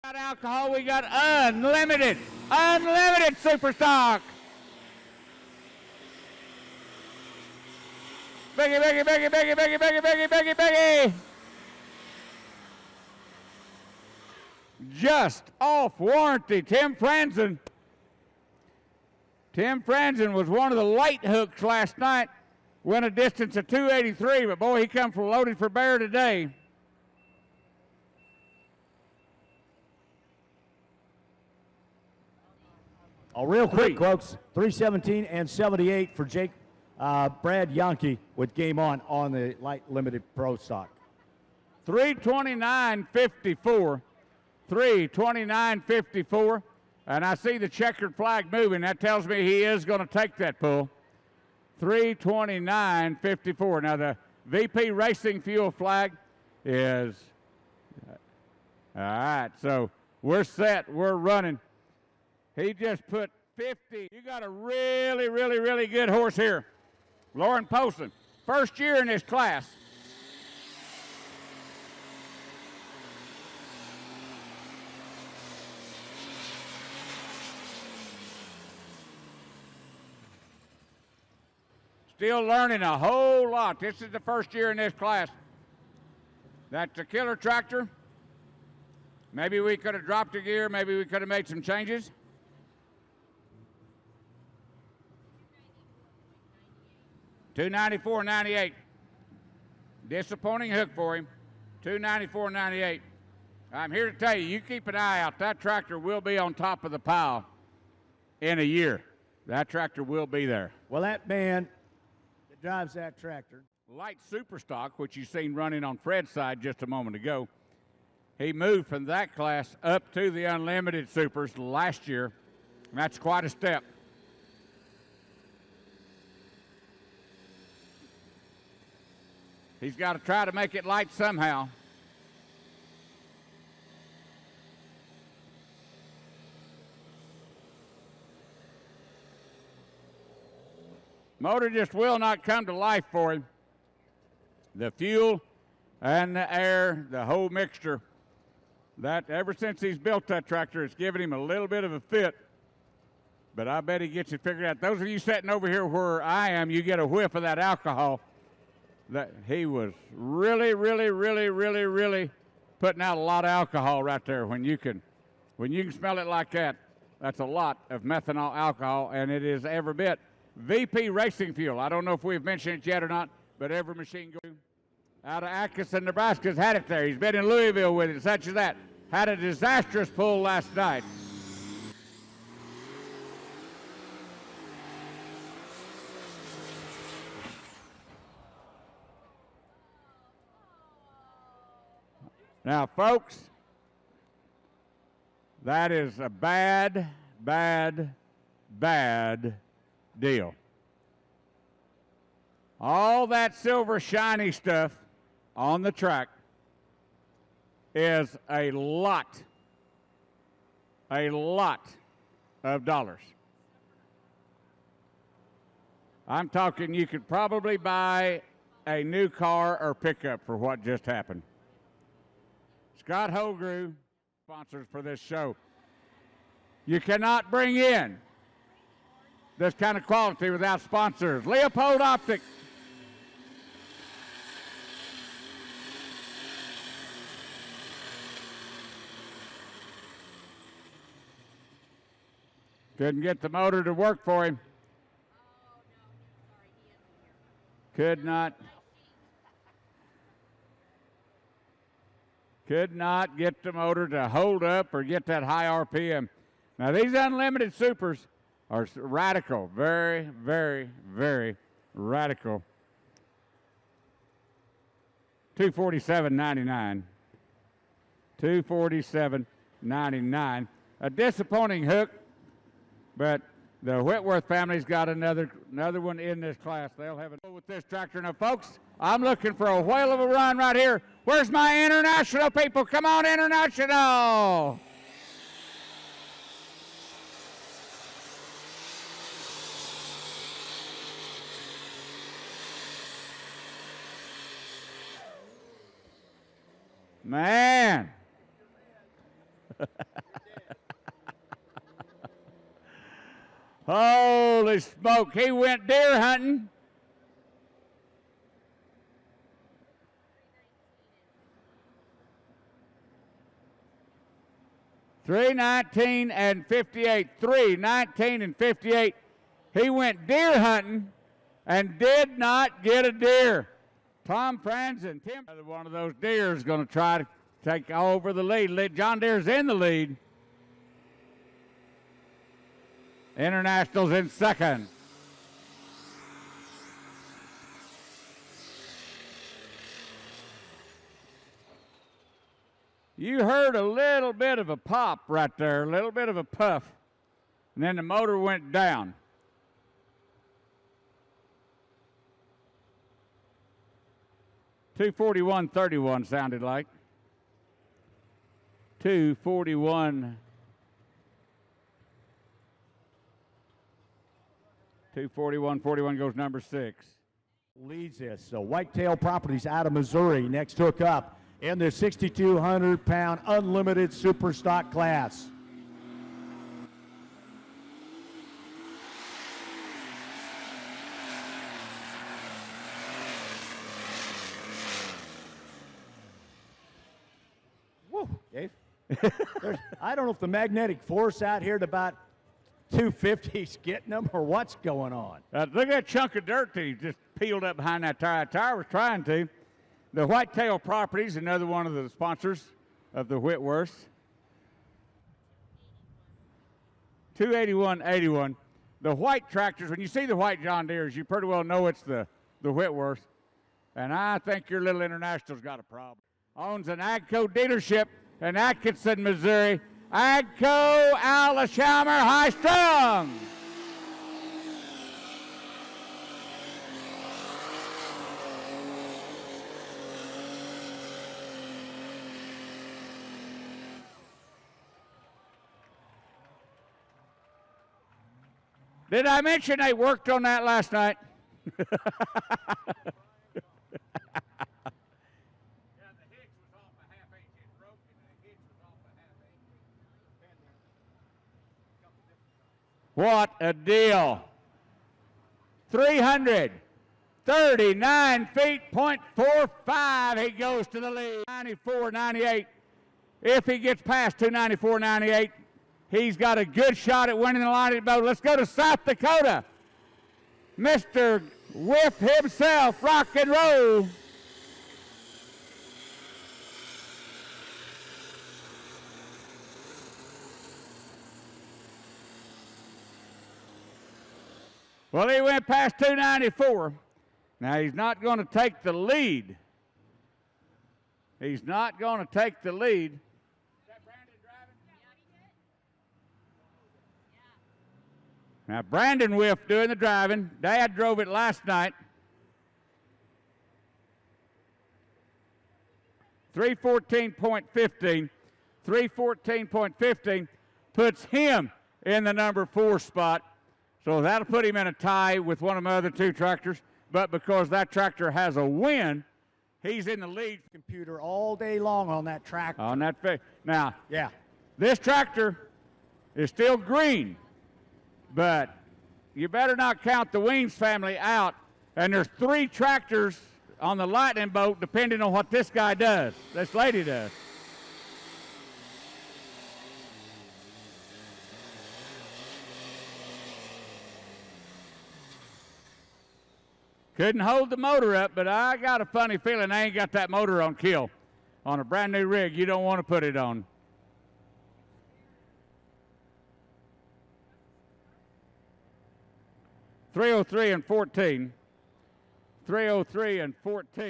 Alcohol, we got unlimited super stock. Biggie. Just off warranty, Tim Franzen. Tim Franzen was one of the light hooks last night. Went a distance of 283, but boy, he come from loaded for bear today. Oh, real quick, folks, 317 and 78 for Jake Brad Yankee with game on the light limited pro stock. 329.54. 329.54. And I see the checkered flag moving. That tells me he is going to take that pull. 329.54. Now the VP Racing Fuel flag is, all right, so we're set, we're running. He just put 50. You got a really good horse here. Lauren Poston, first year in this class. Still learning a whole lot. This is the first year in this class. That's a killer tractor. Maybe we could have dropped a gear. Maybe we could have made some changes. $294.98. Disappointing hook for him. $294.98. I'm here to tell you, you keep an eye out. That tractor will be on top of the pile in a year. That tractor will be there. Well, that man that drives that tractor. Light super stock, which you seen running on Fred's side just a moment ago. He moved from that class up to the unlimited supers last year. And that's quite a step. He's got to try to make it light somehow. Motor just will not come to life for him. The fuel and the air, the whole mixture, that ever since he's built that tractor, it's given him a little bit of a fit. But I bet he gets it figured out. Those of you sitting over here where I am, you get a whiff of that alcohol. That he was really putting out a lot of alcohol right there. When you can smell it like that, that's a lot of methanol alcohol, and it is every bit VP Racing Fuel. I don't know if we've mentioned it yet or not, but every machine goes out of Atkinson, Nebraska has had it there. He's been in Louisville with it, such as that. Had a disastrous pull last night. Now, folks, that is a bad deal. All that silver shiny stuff on the track is a lot of dollars. I'm talking you could probably buy a new car or pickup for what just happened. Scott Holgrew, sponsors for this show. You cannot bring in this kind of quality without sponsors. Leopold Optic. Couldn't get the motor to work for him. Could not get the motor to hold up or get that high RPM. Now, these unlimited supers are radical, very radical. $247.99. $247.99. A disappointing hook, but the Whitworth family's got another one in this class. They'll have it with this tractor. Now, folks, I'm looking for a whale of a run right here. Where's my international people? Come on, international! Man. Holy smoke, he went deer hunting. $3.19 and 58. $3.19 and 58. He went deer hunting and did not get a deer. Tom Franz and Tim, one of those deer is going to try to take over the lead. John Deere's in the lead. International's in second. You heard a little bit of a pop right there, a little bit of a puff, and then the motor went down. $241.31 sounded like. 241. 241.41 goes number 6. Leads this. So Whitetail Properties out of Missouri next hook up in the 6,200-pound unlimited super stock class. Woo, Dave. I don't know if the magnetic force out here at about 250 is getting them or what's going on. Look at that chunk of dirt that he just peeled up behind that tire. The tire was trying to. The Whitetail Properties, another one of the sponsors of the Whitworths. 281.81. The white tractors, when you see the white John Deeres, you pretty well know it's the Whitworths. And I think your little international's got a problem. Owns an AGCO dealership in Atkinson, Missouri. AGCO Alishammer High Strung. Did I mention they worked on that last night? What a deal. 339 feet, .45. He goes to the lead. 94.98. If he gets past 294.98, he's got a good shot at winning the line boat. Let's go to South Dakota. Mr. Whiff himself, rock and roll. Well, he went past 294. Now, he's not going to take the lead. He's not going to take the lead. Is that Brandon driving? Yeah. Now, Brandon Whiff doing the driving. Dad drove it last night. 314.15. 314.15 puts him in the number 4 spot. So that'll put him in a tie with one of my other 2 tractors. But because that tractor has a win, he's in the lead. Computer all day long on that tractor. On that now, yeah, this tractor is still green, but you better not count the Weems family out. And there's 3 tractors on the lightning boat, depending on what this guy does, this lady does. Couldn't hold the motor up, but I got a funny feeling I ain't got that motor on kill. On a brand new rig, you don't want to put it on. .303 and 14. 303 and 14.